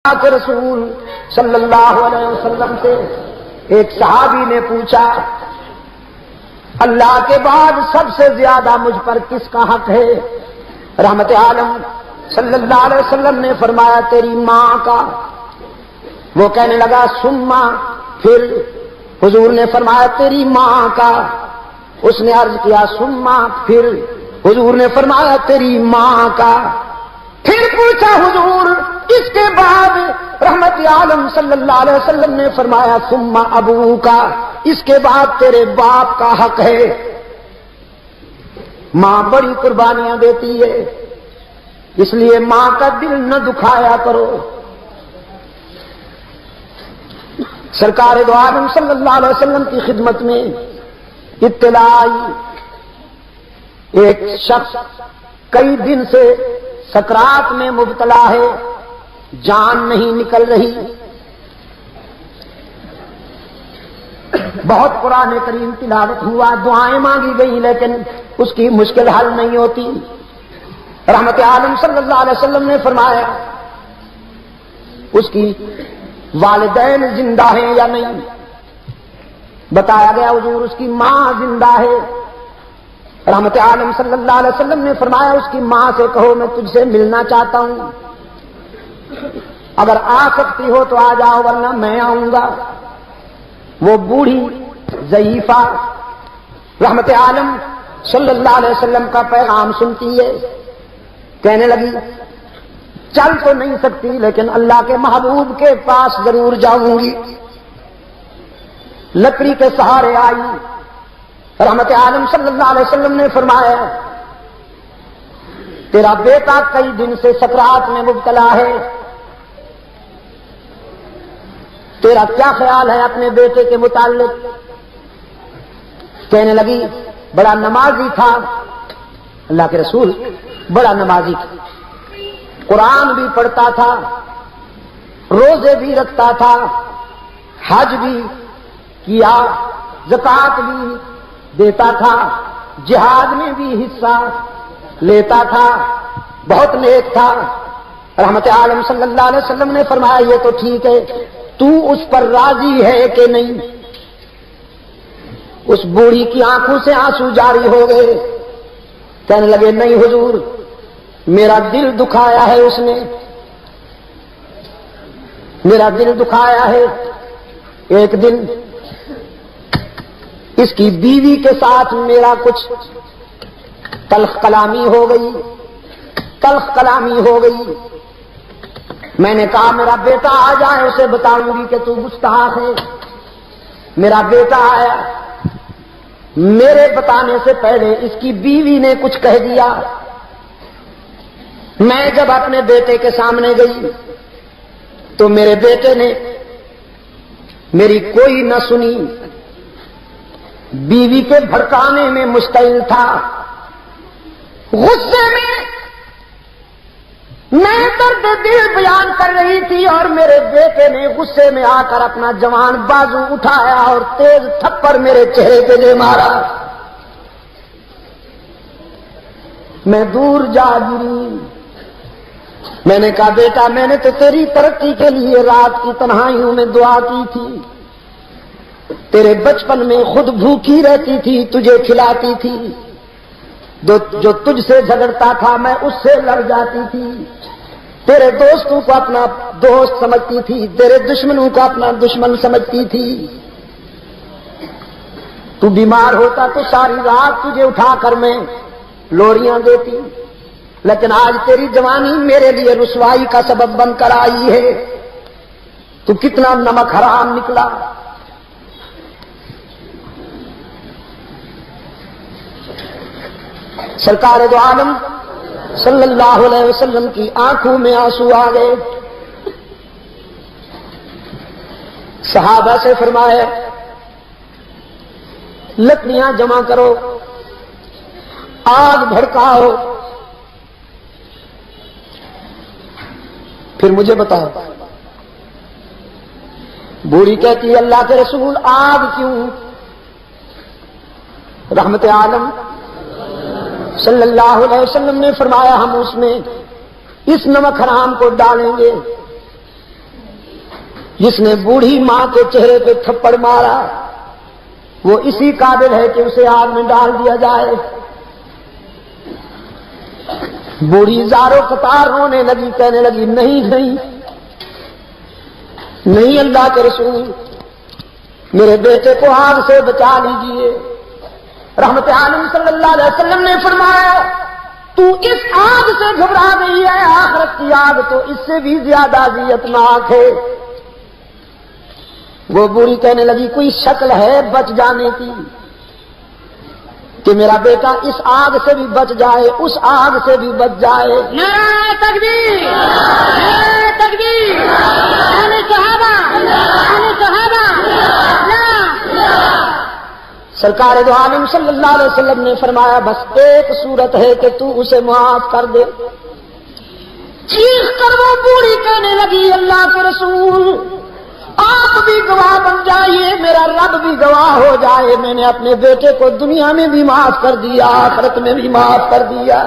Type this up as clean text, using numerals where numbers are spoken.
کے رسول صلی اللہ علیہ وسلم سے ایک صحابی نے پوچھا، اللہ کے بعد سب سے زیادہ مجھ پر کس کا حق ہے؟ رحمت عالم صلی اللہ علیہ وسلم نے فرمایا تیری ماں کا۔ وہ کہنے لگا سما، پھر حضور نے فرمایا تیری ماں کا۔ اس نے عرض کیا سما، پھر حضور نے فرمایا تیری ماں کا۔ پھر پوچھا حضور اس کے بعد؟ رحمت عالم صلی اللہ علیہ وسلم نے فرمایا ثم ابو کا، اس کے بعد تیرے باپ کا حق ہے۔ ماں بڑی قربانیاں دیتی ہے، اس لیے ماں کا دل نہ دکھایا کرو۔ سرکار دو عالم صلی اللہ علیہ وسلم کی خدمت میں اطلاع آئی، ایک شخص کئی دن سے سکرات میں مبتلا ہے، جان نہیں نکل رہی، بہت قرآن کریم تلاوت ہوا، دعائیں مانگی گئی، لیکن اس کی مشکل حل نہیں ہوتی۔ رحمت عالم صلی اللہ علیہ وسلم نے فرمایا اس کی والدین زندہ ہیں یا نہیں؟ بتایا گیا حضور اس کی ماں زندہ ہے۔ رحمت عالم صلی اللہ علیہ وسلم نے فرمایا اس کی ماں سے کہو میں تجھ سے ملنا چاہتا ہوں، اگر آ سکتی ہو تو آ جاؤ ورنہ میں آؤں گا۔ وہ بوڑھی ضعیفہ رحمت عالم صلی اللہ علیہ وسلم کا پیغام سنتی ہے، کہنے لگی چل تو نہیں سکتی لیکن اللہ کے محبوب کے پاس ضرور جاؤں گی۔ لکڑی کے سہارے آئی، رحمت عالم صلی اللہ علیہ وسلم نے فرمایا تیرا بیٹا کئی دن سے سکرات میں مبتلا ہے، تیرا کیا خیال ہے اپنے بیٹے کے متعلق؟ کہنے لگی بڑا نمازی تھا، اللہ کے رسول بڑا نمازی تھا، قرآن بھی پڑھتا تھا، روزے بھی رکھتا تھا، حج بھی کیا، زکوٰۃ بھی دیتا تھا، جہاد میں بھی حصہ لیتا تھا، بہت نیک تھا۔ رحمت عالم صلی اللہ علیہ وسلم نے فرمایا یہ تو ٹھیک ہے، تو اس پر راضی ہے کہ نہیں؟ اس بوڑھی کی آنکھوں سے آنسو جاری ہو گئے، کہنے لگے نہیں حضور، میرا دل دکھایا ہے اس نے، میرا دل دکھایا ہے۔ ایک دن اس کی بیوی کے ساتھ میرا کچھ تلخ کلامی ہو گئی، تلخ کلامی ہو گئی۔ میں نے کہا میرا بیٹا آ جائے اسے بتاؤں گی کہ تو گستاخ ہے۔ میرا بیٹا آیا، میرے بتانے سے پہلے اس کی بیوی نے کچھ کہہ دیا۔ میں جب اپنے بیٹے کے سامنے گئی تو میرے بیٹے نے میری کوئی نہ سنی، بیوی کے بھڑکانے میں مشتعل تھا، غصے میں درد دل بیان کر رہی تھی، اور میرے بیٹے نے غصے میں آ کر اپنا جوان بازو اٹھایا اور تیز تھپڑ میرے چہرے پہ دے مارا۔ میں دور جا گری، میں نے کہا بیٹا میں نے تو تیری ترقی کے لیے رات کی تنہائیوں میں دعا کی تھی، تیرے بچپن میں خود بھوکی رہتی تھی، تجھے کھلاتی تھی، جو تجھ سے جھگڑتا تھا میں اس سے لڑ جاتی تھی، تیرے دوستوں کو اپنا دوست سمجھتی تھی، تیرے دشمنوں کو اپنا دشمن سمجھتی تھی، تو بیمار ہوتا تو ساری رات تجھے اٹھا کر میں لوریاں دیتی، لیکن آج تیری جوانی میرے لیے رسوائی کا سبب بن کر آئی ہے، تو کتنا نمک حرام نکلا۔ سرکار دو عالم صلی اللہ علیہ وسلم کی آنکھوں میں آنسو آ گئے۔ صحابہ سے فرمایا لکڑیاں جمع کرو، آگ بھڑکاؤ، پھر مجھے بتاؤ۔ بوڑھی کہتی اللہ کے رسول آگ کیوں؟ رحمت عالم صلی اللہ علیہ وسلم نے فرمایا ہم اس میں اس نمک حرام کو ڈالیں گے جس نے بوڑھی ماں کے چہرے پہ تھپڑ مارا وہ اسی قابل ہے کہ اسے آگ میں ڈال دیا جائے۔ بوڑھی زارو قطار رونے لگی، کہنے لگی نہیں نہیں نہیں اللہ کے رسول، میرے بیٹے کو آگ سے بچا لیجیے۔ رحمت عالم صلی اللہ علیہ وسلم نے فرمایا تو اس آگ سے گھبرا گئی ہے، آخرت کی آگ تو اس سے بھی زیادہ اذیتناک ہے۔ وہ بوڑھی کہنے لگی کوئی شکل ہے بچ جانے کی کہ میرا بیٹا اس آگ سے بھی بچ جائے، اس آگ سے بھی بچ جائے؟ نعرہ تکبیر، نعرہ تکبیر، اہل صحابہ، اہل صحابہ، سرکار دو عالم صلی اللہ علیہ وسلم نے فرمایا بس ایک صورت ہے کہ تو اسے معاف کر دے۔ چیخ کر وہ بوڑھی کہنے لگی اللہ کے رسول آپ بھی گواہ بن جائیے، میرا رب بھی گواہ ہو جائے، میں نے اپنے بیٹے کو دنیا میں بھی معاف کر دیا، آخرت میں بھی معاف کر دیا۔